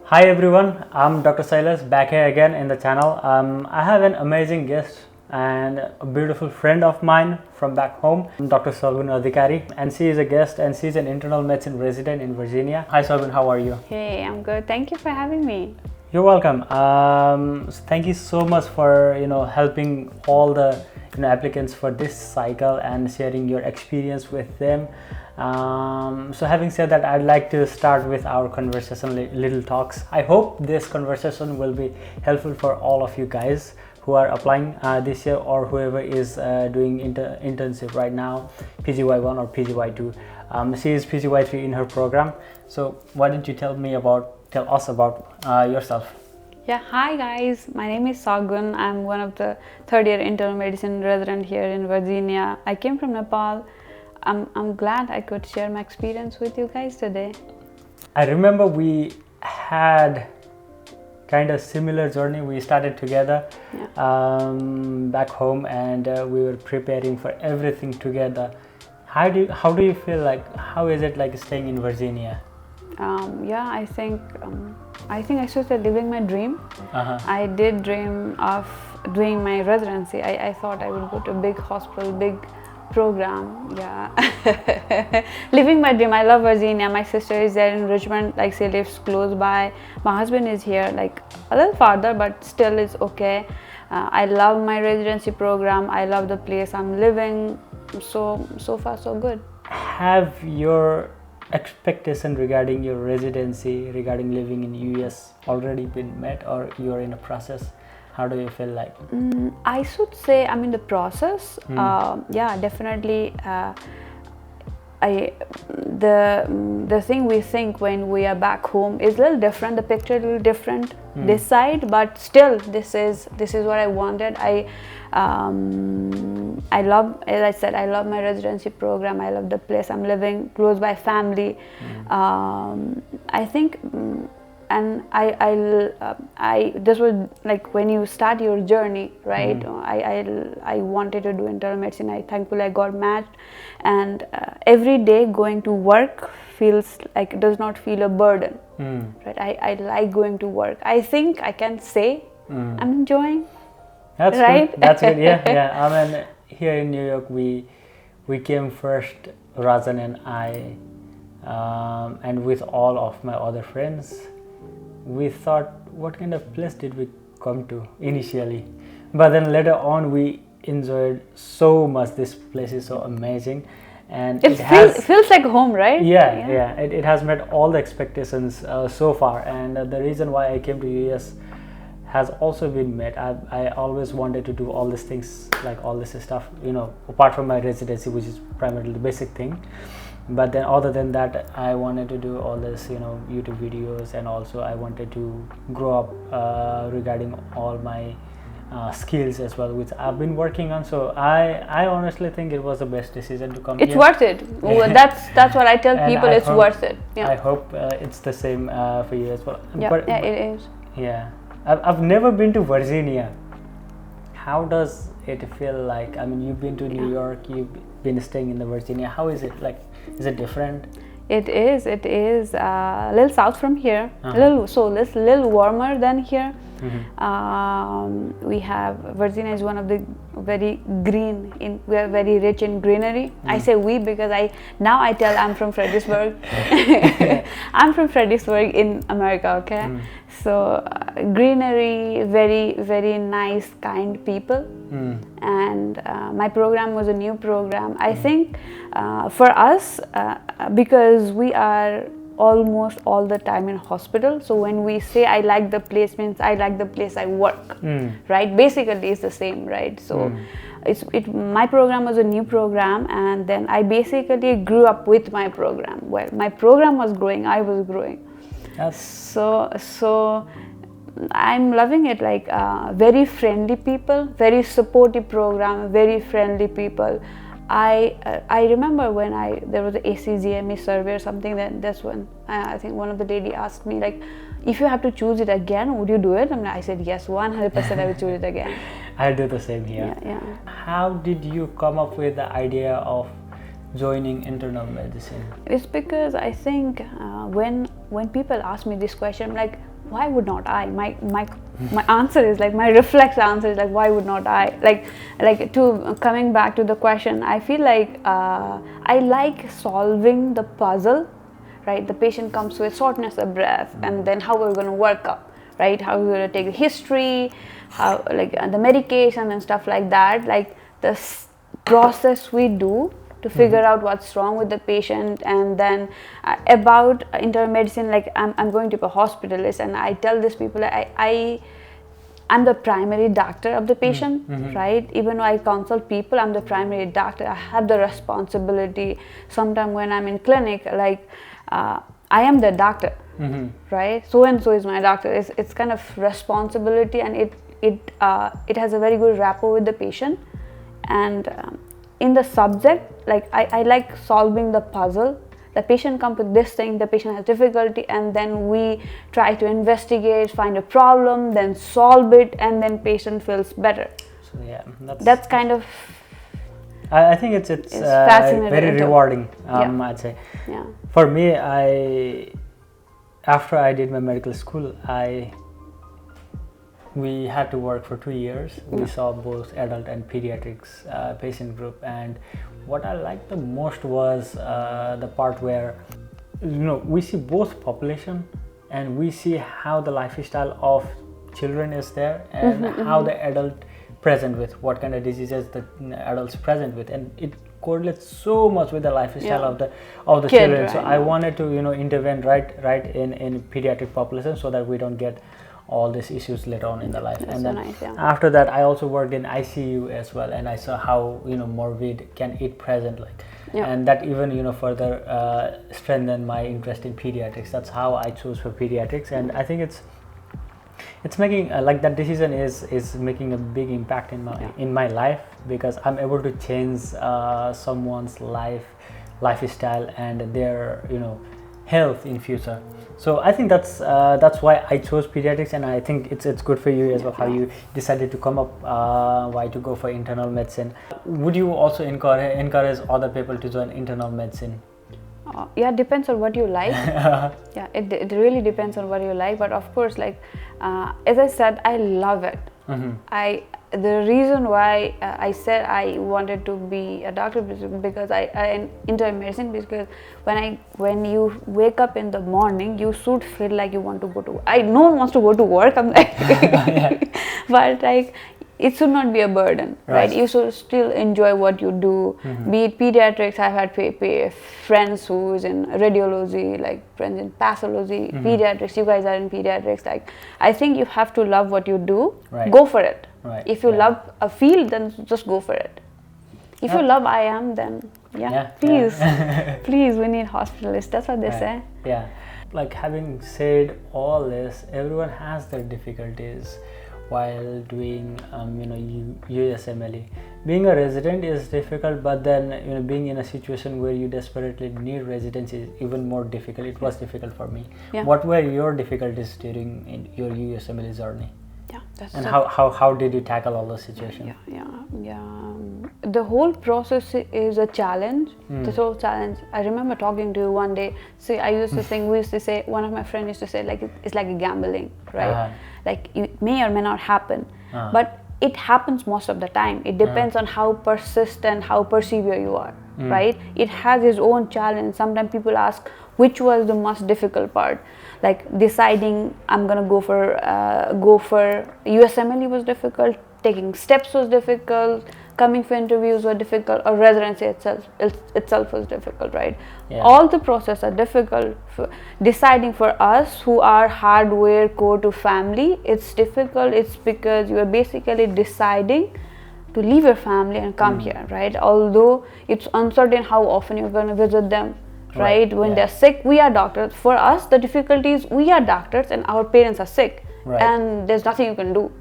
Hi everyone, I'm Dr. Silas back here again in the channel. I have an amazing guest and a beautiful friend of mine from back home, Dr. Sagun Adhikari, and she is a guest and she's an internal medicine resident in Virginia. Hi Sagun, how are you? Hey, I'm good. Thank you for having me. You're welcome. Thank you so much for helping all the applicants for this cycle and sharing your experience with them. So having said that, I'd like to start with our conversation, little talks. I hope this conversation will be helpful for all of you guys who are applying this year, or whoever is doing internship right now, PGY1 or PGY2. She is PGY3 in her program. So why don't you tell us about yourself? Yeah, hi guys. My name is Sagun. I'm one of the third year internal medicine resident here in Virginia. I came from Nepal. I'm glad I could share my experience with you guys today. I remember we had kind of similar journey. We started together back home, and we were preparing for everything together. How do you feel like? How is it like staying in Virginia? I think I started living my dream. I did dream of doing my residency. I thought I would go to a big hospital, big program. Living my dream. I love Virginia. My sister is there in Richmond, like she lives close by. My husband is here, like a little farther, but still is okay. I love my residency program. I love the place I'm living. So far so good. Have your expectation regarding your residency, regarding living in US, already been met, or you're in a process? How do you feel like? I should say I'm in the process. Definitely. The thing we think when we are back home is a little different. The picture is a little different this side, but still, this is what I wanted. I love, as I said, I love my residency program. I love the place I'm living, close by family. I think. And this was like when you start your journey, right? I wanted to do internal medicine. Thankfully I got matched, and every day going to work feels like, does not feel a burden, right? I like going to work. I think I can say I'm enjoying. That's right? Good. That's good. Yeah. I mean, here in New York, we came first, Rajan and I, and with all of my other friends. We thought, what kind of place did we come to initially? But then later on, we enjoyed so much. This place is so amazing, and it feels like home, right? Yeah. It has met all the expectations so far, and the reason why I came to US has also been met. I always wanted to do all these things, like all this stuff, apart from my residency, which is primarily the basic thing. But then other than that, I wanted to do all this, YouTube videos, and also I wanted to grow up regarding all my skills as well, which I've been working on. So I honestly think it was the best decision to come here. It's worth it. That's what I tell people. It's worth it. Yeah. I hope it's the same for you as well. Yeah, it is. Yeah, I've never been to Virginia. How does it feel like? I mean, you've been to New York, you've been staying in the Virginia. How is it like? Is it different? It is a little south from here, a little warmer than here. We have, Virginia is one of the very green, we are very rich in greenery. I say we because I tell I'm from Fredericksburg. I'm from Fredericksburg in America, okay? So greenery, very, very nice, kind people. And my program was a new program. I think for us, because we are almost all the time in hospital, so when we say I like the place, means I like the place I work, right? Basically it's the same, right? So my program was a new program, and then I basically grew up with my program. Well, my program was growing, I was growing. So I'm loving it. Like very friendly people, very supportive program, very friendly people. I remember when there was an ACGME survey or something. That's when I think one of the lady asked me, like, if you have to choose it again, would you do it? I said yes, 100% I would choose it again. I do the same here. Yeah. How did you come up with the idea of joining internal medicine? It's because I think when people ask me this question, like, why would not I? My answer is like, my reflex answer is like, why would not I? Like to coming back to the question, I feel like I like solving the puzzle, right? The patient comes with shortness of breath, and then how we're going to work up, right? How we're going to take the history, how like the medication and stuff like that, like the process we do to figure out what's wrong with the patient. And then about internal medicine, like I'm going to be a hospitalist, and I tell these people I'm the primary doctor of the patient, right? Even though I consult people, I'm the primary doctor. I have the responsibility. Sometimes when I'm in clinic, like I am the doctor, right? So and so is my doctor. It's kind of responsibility, and it has a very good rapport with the patient. And in the subject, like I like solving the puzzle. The patient comes with this thing, the patient has difficulty, and then we try to investigate, find a problem, then solve it, and then patient feels better. So yeah, that's kind of, I think it's fascinating, very rewarding, I'd say. Yeah. For me, after I did my medical school, we had to work for 2 years. We saw both adult and pediatrics patient group, and what I liked the most was the part where we see both population, and we see how the lifestyle of children is there, and how the adult present with, what kind of diseases the adults present with, and it correlates so much with the lifestyle of the Kid, children. right, So I wanted to intervene right in pediatric population, so that we don't get all these issues later on in the life. That's and so then nice, yeah. after that, I also worked in ICU as well, and I saw how morbid can it present, like, and that even further strengthened my interest in pediatrics. That's how I chose for pediatrics, and I think it's making like that decision is making a big impact in my life, because I'm able to change someone's lifestyle and their health in future. So I think that's why I chose pediatrics, and I think it's good for you as well, how you decided to come up why to go for internal medicine. Would you also encourage other people to join internal medicine? Yeah, depends on what you like. Yeah, it really depends on what you like, but of course, like as I said, I love it. The reason why I said I wanted to be a doctor because I enjoy medicine, because when you wake up in the morning, you should feel like you want to go to work. No one wants to go to work, I'm like, but like it should not be a burden, right? You should still enjoy what you do. Be it pediatrics, I've had friends who's in radiology, like friends in pathology, pediatrics. You guys are in pediatrics. Like, I think you have to love what you do. Go for it. If you love a field, then just go for it. If you love IM, then please, please, we need hospitalists. That's what they say. Yeah, like having said all this, everyone has their difficulties while doing USMLE. Being a resident is difficult, but then being in a situation where you desperately need residency is even more difficult. It was difficult for me. What were your difficulties during your USMLE journey? And how did you tackle all those situations? The whole process is a challenge. The whole challenge. I remember talking to you one day. See, I used to think, we used to say, one of my friends used to say, like, it's like a gambling, right? Like, it may or may not happen, but it happens most of the time. It depends on how persistent, how persevere you are, right? It has its own challenge. Sometimes people ask, which was the most difficult part? Like deciding I'm gonna go for USMLE was difficult, taking steps was difficult, coming for interviews were difficult, or residency itself was difficult, right? All the process are difficult. Deciding for us who are hardware core to family, it's difficult. It's because you are basically deciding to leave your family and come here, right? Although it's uncertain how often you're going to visit them, right? When they're sick, we are doctors. For us, the difficulty is we are doctors and our parents are sick, and there's nothing you can do.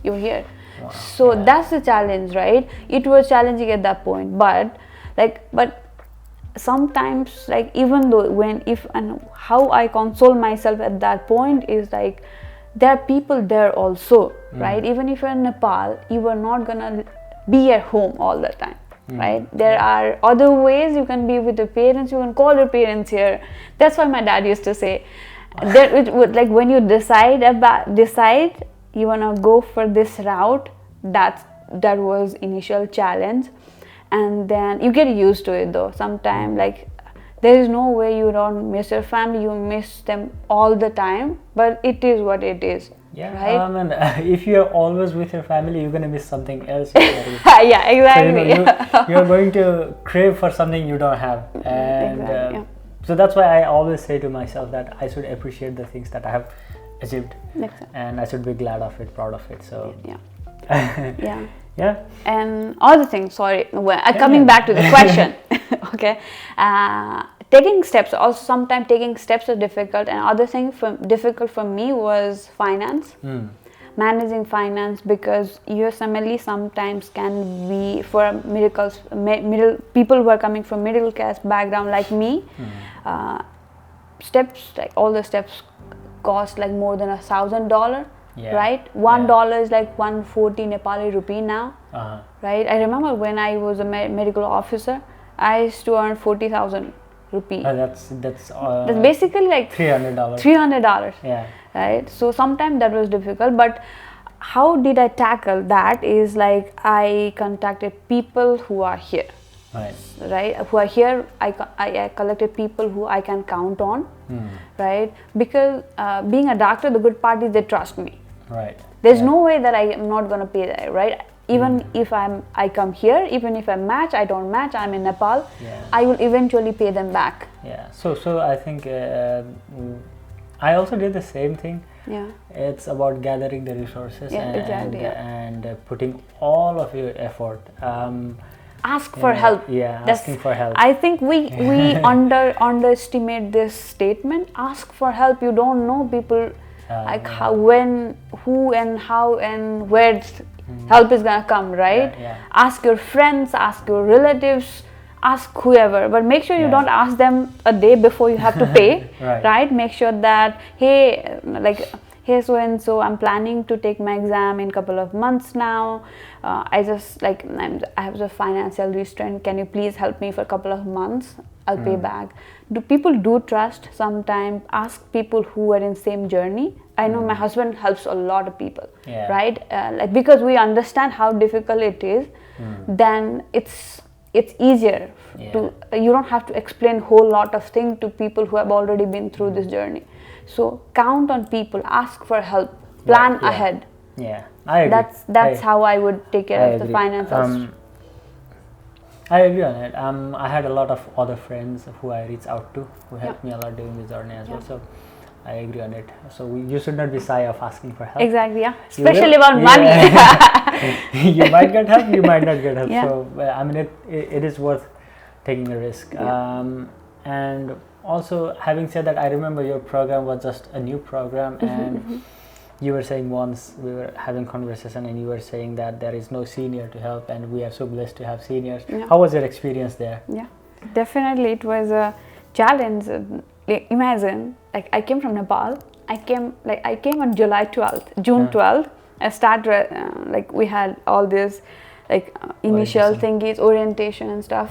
You're here. So that's the challenge, right? It was challenging at that point, but sometimes, like, even though how I console myself at that point is like, there are people there also, right? Even if you're in Nepal, you are not gonna be at home all the time, right? There are other ways you can be with your parents. You can call your parents here. That's why my dad used to say, There, like when you decide you wanna go for this route, that was initial challenge, and then you get used to it though. Sometimes like there is no way you don't miss your family, you miss them all the time, but it is what it is. Yeah, right? And if you're always with your family, you're gonna miss something else. Yeah, exactly. So, you're going to crave for something you don't have, and exactly, yeah. So that's why I always say to myself that I should appreciate the things that I have achieved, and I should be glad of it, proud of it. So yeah. Yeah. And other things, sorry, coming back to the question. Okay, taking steps, also sometimes taking steps are difficult, and other thing difficult for me was finance. Managing finance, because USMLE sometimes can be for middle people who are coming from middle class background like me. Steps, like all the steps cost like more than $1,000. Right, $1 is like 140 Nepali rupee now. Right, I remember when I was a medical officer, I used to earn 40,000 rupee. That's basically like $300. Yeah. Right, so sometimes that was difficult, but how did I tackle that is like I contacted people who are here. Right, who are here. I collected people who I can count on. Right, because being a doctor, the good part is they trust me. Right, there's no way that I am not gonna pay that. Right, even if I come here, even if I match, I don't match, I'm in Nepal, I will eventually pay them back. Yeah, so I think I also did the same thing. Yeah, it's about gathering the resources and putting all of your effort. Ask for help. Asking for help. I think we underestimate this statement. Ask for help. You don't know people, like how, when, who, and how, and where help is gonna come. Right? Ask your friends, ask your relatives, ask whoever, but make sure you don't ask them a day before you have to pay. Right? Make sure that hey, so and so, I'm planning to take my exam in couple of months now. I have a financial restraint. Can you please help me for a couple of months? I'll pay back. People do trust sometimes. Ask people who are in same journey. I know my husband helps a lot of people. Right? Because we understand how difficult it is, then it's easier to, you don't have to explain whole lot of things to people who have already been through this journey. So count on people, ask for help, plan ahead. Yeah, I agree. That's how I would take care of the finances. I agree on it. I had a lot of other friends who I reached out to who helped me a lot during this journey as well. So I agree on it. So you should not be shy of asking for help. Exactly, yeah. Especially about money. You might get help, you might not get help. So I mean, it is worth taking a risk. And also, having said that, I remember your program was just a new program, and you were saying once we were having conversation, and you were saying that there is no senior to help, and we are so blessed to have seniors. How was your experience there? Yeah, definitely it was a challenge. Imagine, like I came from Nepal. I came on June 12th. I started we had all this initial thingies, orientation and stuff.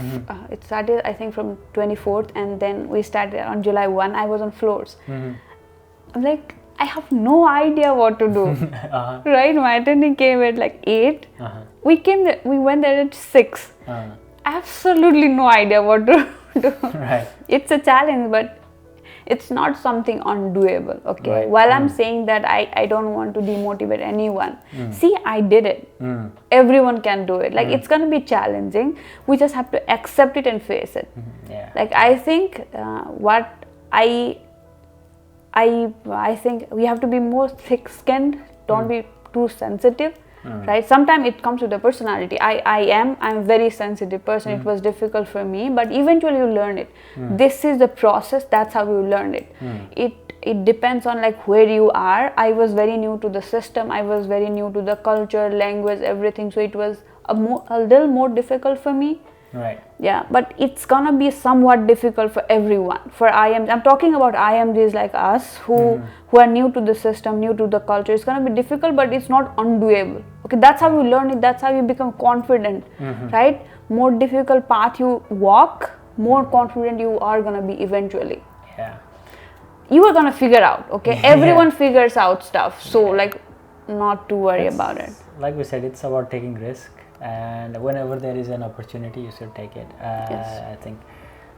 It started I think from 24th, and then we started on July 1. I was on floors. I'm like, I have no idea what to do. Right, my attending came at 8. We went there at 6. Absolutely no idea what to do. Right, it's a challenge, but it's not something undoable. Okay, while I'm saying that, I don't want to demotivate anyone. See, I did it. Everyone can do it. It's gonna be challenging. We just have to accept it and face it. I think what I think we have to be more thick-skinned. Don't be too sensitive. Right, sometimes it comes to the personality. I'm a very sensitive person. It was difficult for me, but eventually you learn it. This is the process. That's how you learn it. It depends on where you are. I was very new to the system. I was very new to the culture, language, everything. So it was a little more difficult for me. Right. Yeah, but it's gonna be somewhat difficult for everyone. For IMs, I'm talking about IMGs like us who are new to the system, new to the culture. It's gonna be difficult, but it's not undoable. Okay, that's how you learn it. That's how you become confident. Right? More difficult path you walk, more confident you are gonna be eventually. Yeah. you are gonna figure out, okay? Everyone figures out stuff, so like not to worry about it. Like we said, it's about taking risk, and whenever there is an opportunity, you should take it. I think,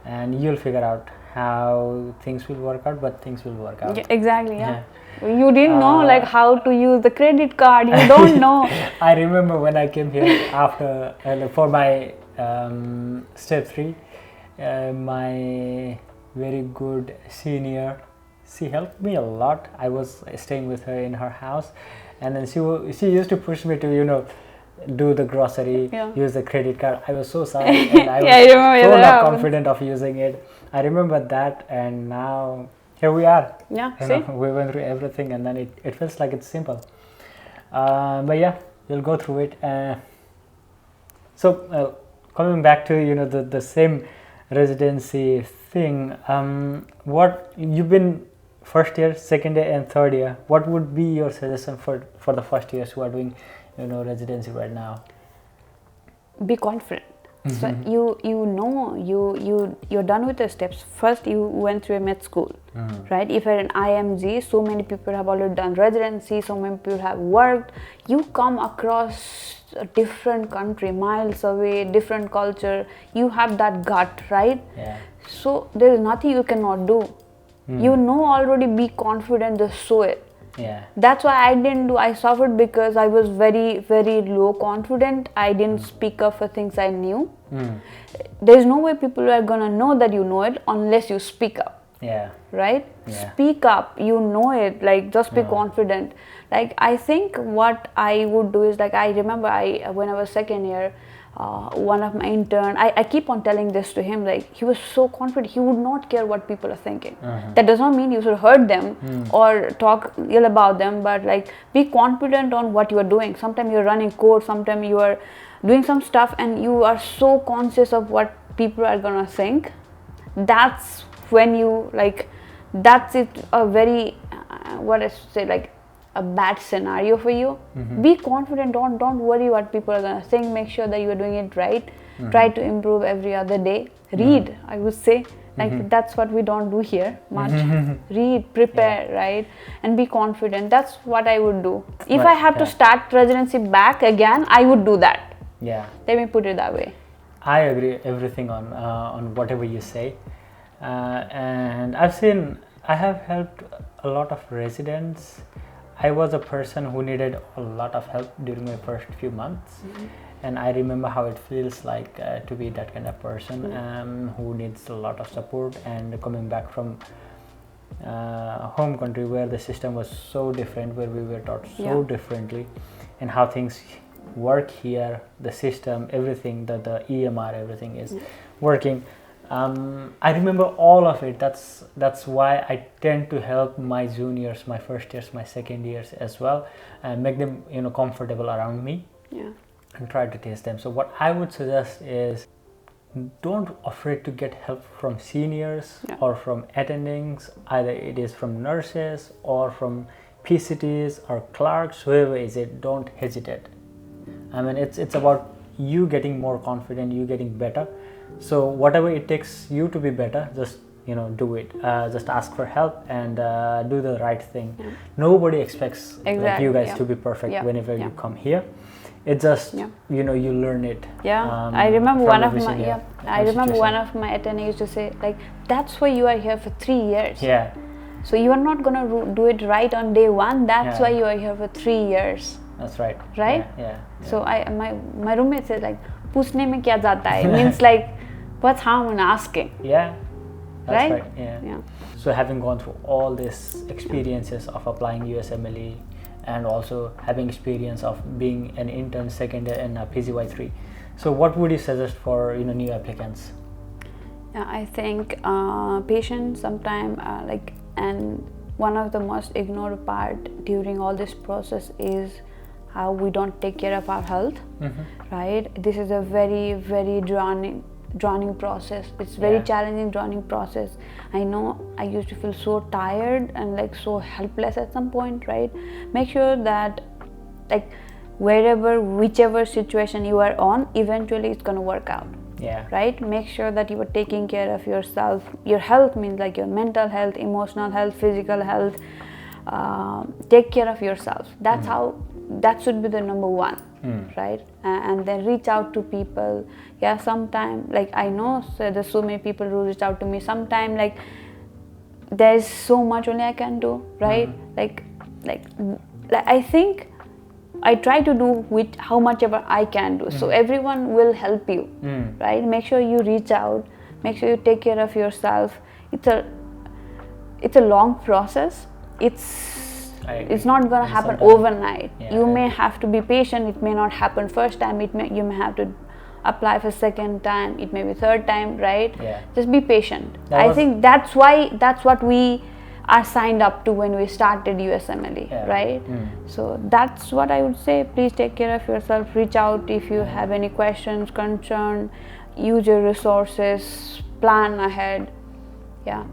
and you'll figure out how things will work out, but things will work out. Yeah, exactly. Yeah. You didn't know like how to use the credit card. You don't know. I remember when I came here after for my step 3, my very good senior, she helped me a lot. I was staying with her in her house, and then she used to push me to do the grocery, use the credit card. I was so sorry, and I was so not confident of using it. I remember that, and now here we are. Yeah, see? We went through everything, and then it feels like it's simple. But yeah, we'll go through it. So coming back to the same residency thing, what you've been first year, second year, and third year. What would be your suggestion for the first years who are doing residency right now? Be confident. So you're done with the steps. First you went through a med school, right? If you're an IMG, so many people have already done residency, so many people have worked. You come across a different country, miles away, different culture. You have that gut, right? Yeah. So there is nothing you cannot do. Already, be confident, just show it. Yeah. That's why I didn't do. I suffered because I was very, very low confident. I didn't speak up for things I knew. There's no way people are gonna know that you know it unless you speak up. Yeah. Right? Yeah. Speak up. You know it. Like, just be confident. Like, I think what I would do is, like, I remember when I was second year, one of my intern, I keep on telling this to him, like, he was so confident, he would not care what people are thinking. That does not mean you should hurt them or talk ill about them, but like, be confident on what you are doing. Sometimes you're running code, sometimes you are doing some stuff and you are so conscious of what people are gonna think. That's when you, like, that's it, a very what I should say, like a bad scenario for you. Be confident, don't worry what people are gonna think. Make sure that you are doing it right. Try to improve every other day. Read, I would say, like that's what we don't do here much. Read, prepare, right, and be confident. That's what I would do. If I have to start residency back again, I would do that. Yeah, let me put it that way. I agree everything on whatever you say, and I have helped a lot of residents. I was a person who needed a lot of help during my first few months, and I remember how it feels like to be that kind of person who needs a lot of support, and coming back from home country where the system was so different, where we were taught so differently, and how things work here, the system, everything, the EMR, everything is working. I remember all of it. That's why I tend to help my juniors, my first years, my second years as well, and make them comfortable around me, and try to teach them. So what I would suggest is, don't afraid to get help from seniors or from attendings. Either it is from nurses or from PCTs or clerks, whoever is it. Don't hesitate. I mean, it's about you getting more confident, you getting better. So whatever it takes you to be better, just do it. Just ask for help and do the right thing. Nobody expects like you guys to be perfect whenever you come here. It's just you learn it. I remember one of my attendings used to say, like, that's why you are here for 3 years. So you are not gonna do it right on day one. That's why you are here for 3 years. That's right. Right? So my roommate said, like, पूछने में क्या जाता है? It means like, what's harm in asking? That's right. So having gone through all these experiences of applying USMLE, and also having experience of being an intern second year in PGY3, so what would you suggest for new applicants? I think patience sometimes, and one of the most ignored part during all this process is how we don't take care of our health. Right? This is a very, very drowning process. It's very challenging, drowning process. I know I used to feel so tired and like so helpless at some point, right? Make sure that, like, whichever situation you are on, eventually it's gonna work out. Yeah. Right? Make sure that you are taking care of yourself. Your health means like your mental health, emotional health, physical health. Take care of yourself. That's how, that should be the number one, right? And then reach out to people. Yeah, sometime, like I know, so there's so many people who reach out to me. Sometime, like there's so much only I can do, right? Like I think I try to do with how much ever I can do. So everyone will help you, right? Make sure you reach out. Make sure you take care of yourself. It's a long process. It's not gonna happen overnight. Yeah, you may have to be patient. It may not happen first time. You may have to apply for second time. It may be third time, right? Yeah. Just be patient. I think that's what we are signed up to when we started USMLE, right? So that's what I would say. Please take care of yourself. Reach out if you have any questions, concern. Use your resources. Plan ahead. Yeah.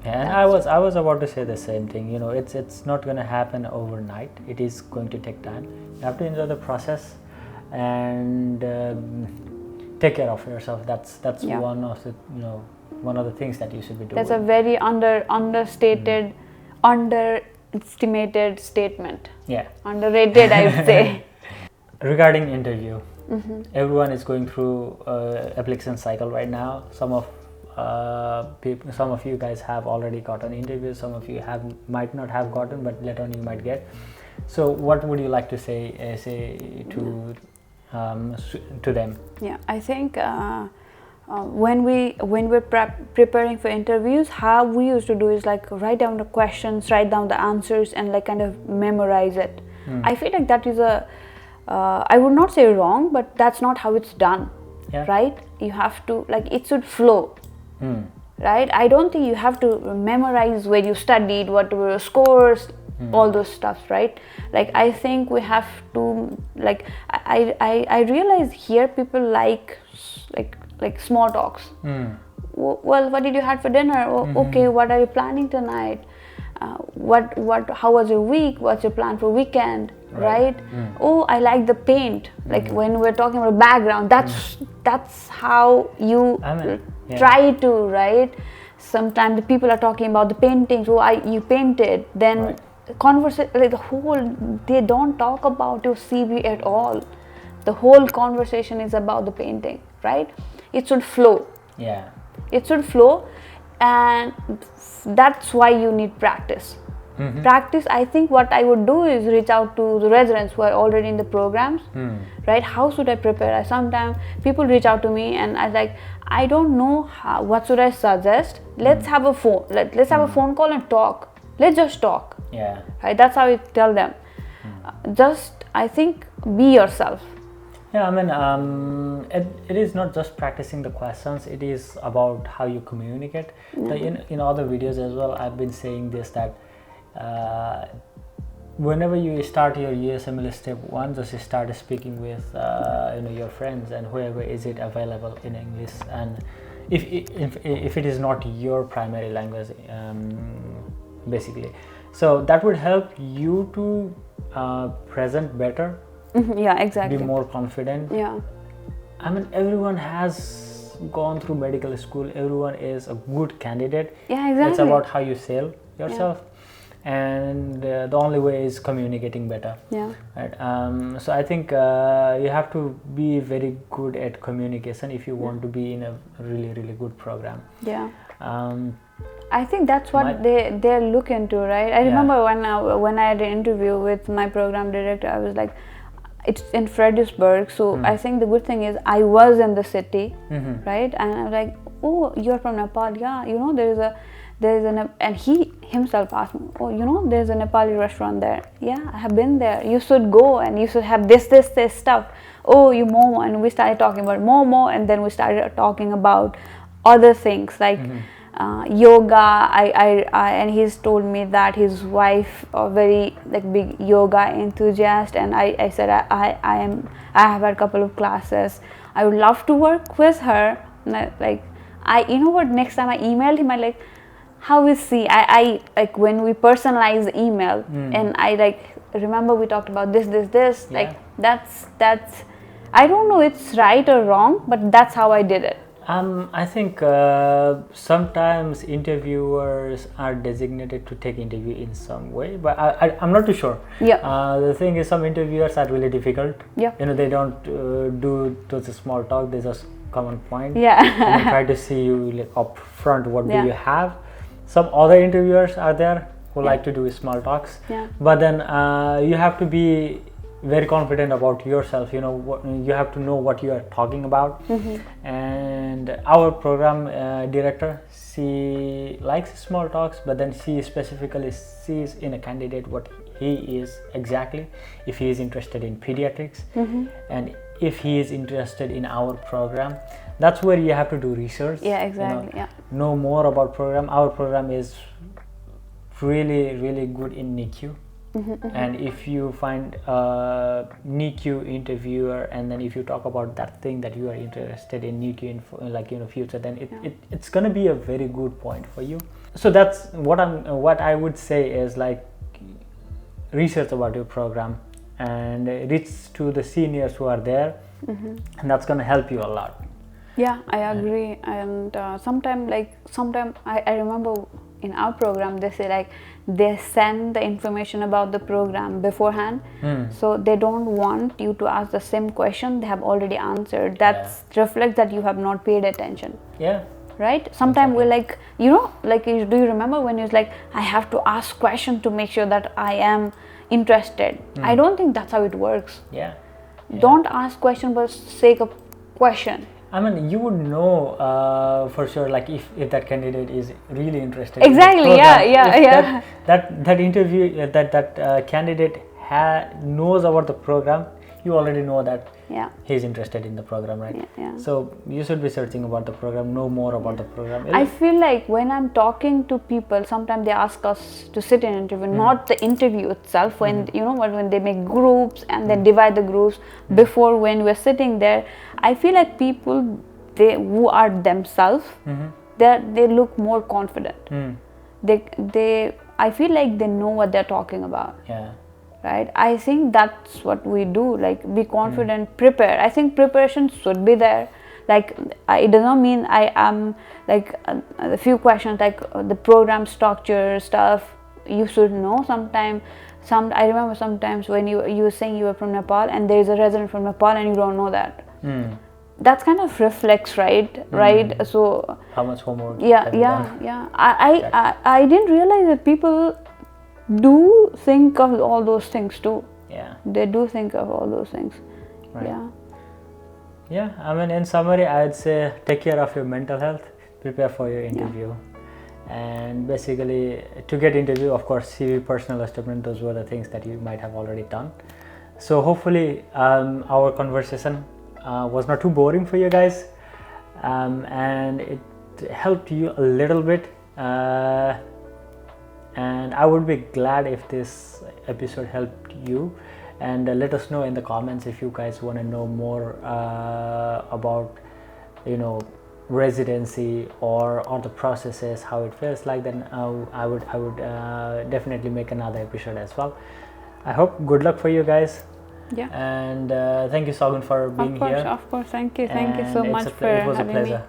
And I was about to say the same thing. You know, it's not going to happen overnight. It is going to take time. You have to enjoy the process and take care of yourself. That's one of the one of the things that you should be doing. That's a very understated, underestimated statement. Yeah. Underrated, I would say. Regarding interview, everyone is going through application cycle right now. Some of you guys have already gotten interviews. Some of you might not have gotten, but later on you might get. So, what would you like to say to them? Yeah, I think when we're preparing for interviews, how we used to do is like write down the questions, write down the answers, and like kind of memorize it. I feel like that is I would not say wrong, but that's not how it's done. Yeah. Right? You have to, like, it should flow. Right? I don't think you have to memorize where you studied, what were your scores, all those stuff, right? Like, I think we have to, like, I realize here people like small talks. Well, what did you have for dinner? Okay, what are you planning tonight? How was your week? What's your plan for weekend? Right? Oh, I like the paint. Like when we're talking about background, that's how you try to, right? Sometimes the people are talking about the paintings. Oh, you painted. Then conversation, like they don't talk about your CV at all. The whole conversation is about the painting, right? It should flow. Yeah. It should flow, and that's why you need practice. Practice. I think what I would do is reach out to the residents who are already in the programs, right? How should I prepare? Sometimes people reach out to me and I don't know what should I suggest. Let's have a phone. Let's have a phone call and talk. Let's just talk. Yeah. Right. That's how I tell them. I think be yourself. Yeah, I mean, it is not just practicing the questions. It is about how you communicate. In other videos as well, I've been saying this, that whenever you start your USMLE step 1, just start speaking with your friends and whoever is it available in English. And if it is not your primary language, basically, so that would help you to present better. Yeah, exactly. Be more confident. Yeah. I mean, everyone has gone through medical school. Everyone is a good candidate. Yeah, exactly. It's about how you sell yourself, and the only way is communicating better. Yeah. Right. So I think you have to be very good at communication if you want to be in a really, really good program. Yeah. I think that's what they look into, right? I remember when I had an interview with my program director, I was like, it's in Fredericksburg, so I think the good thing is I was in the city, right? And I was like, oh, you're from Nepal? Yeah, and he himself asked me, oh, there's a Nepali restaurant there. Yeah, I have been there. You should go and you should have this stuff. Oh, you momo. And we started talking about momo, and then we started talking about other things like yoga. And he's told me that his wife a very big yoga enthusiast, and I said I have had a couple of classes. I would love to work with her. And next time I emailed him, I how is he? I when we personalize the email, and I remember we talked about this. That's I don't know it's right or wrong, but that's how I did it. I think sometimes interviewers are designated to take interview in some way, but I'm not too sure. Yeah. The thing is, some interviewers are really difficult. Yeah. They don't do those small talk. They just come on point. Yeah. And try to see you like up front. What do Yeah. you have? Some other interviewers are there who like to do small talks. Yeah. But then you have to be very confident about yourself. You have to know what you are talking about. And our program director, she likes small talks, but then she specifically sees in a candidate what he is exactly, if he is interested in pediatrics and if he is interested in our program. That's where you have to do research. Yeah, exactly. Know more about program. Our program is really good in NICU. And if you find a NICU interviewer, and then if you talk about that thing that you are interested in NICU in future, then it's gonna be a very good point for you. So that's what I would say is like research about your program and reach to the seniors who are there, and that's gonna help you a lot. Yeah, I agree. And sometimes I remember in our program they say like they send the information about the program beforehand, so they don't want you to ask the same question they have already answered. That reflects that you have not paid attention. Yeah. Right? Sometimes we're like, do you remember when it's like I have to ask questions to make sure that I am interested? I don't think that's how it works. Yeah. Don't ask question for sake of question. I mean, you would know for sure, like if that candidate is really interested. Exactly. In the program. Yeah. That interview that candidate knows about the program. You already know that he's interested in the program, right? Yeah. So you should be searching about the program, know more about the program. I feel like when I'm talking to people, sometimes they ask us to sit in an interview, not the interview itself. When when they make groups and then divide the groups before, when we're sitting there, I feel like people who are themselves, they look more confident. I feel like they know what they're talking about. Yeah. Right? I think that's what we do, like be confident, prepare. I think preparation should be there. Like it does not mean I am like a few questions like the program structure stuff you should know. I remember sometimes when you were saying you were from Nepal and there is a resident from Nepal and you don't know that. That's kind of reflects, right? So how much homework? Yeah. I didn't realize that people do think of all those things too. Yeah. They do think of all those things. Right. Yeah. I mean, in summary, I'd say take care of your mental health, prepare for your interview, and basically to get interview, of course, CV, personal statement, those were the things that you might have already done. So hopefully our conversation was not too boring for you guys, and it helped you a little bit. And I would be glad if this episode helped you, and let us know in the comments if you guys want to know more about residency or the processes, how it feels like. Then I would definitely make another episode as well. I hope good luck for you guys. Yeah. And thank you, Sagun, for being here. Of course, thank you so much for it was a having pleasure. me.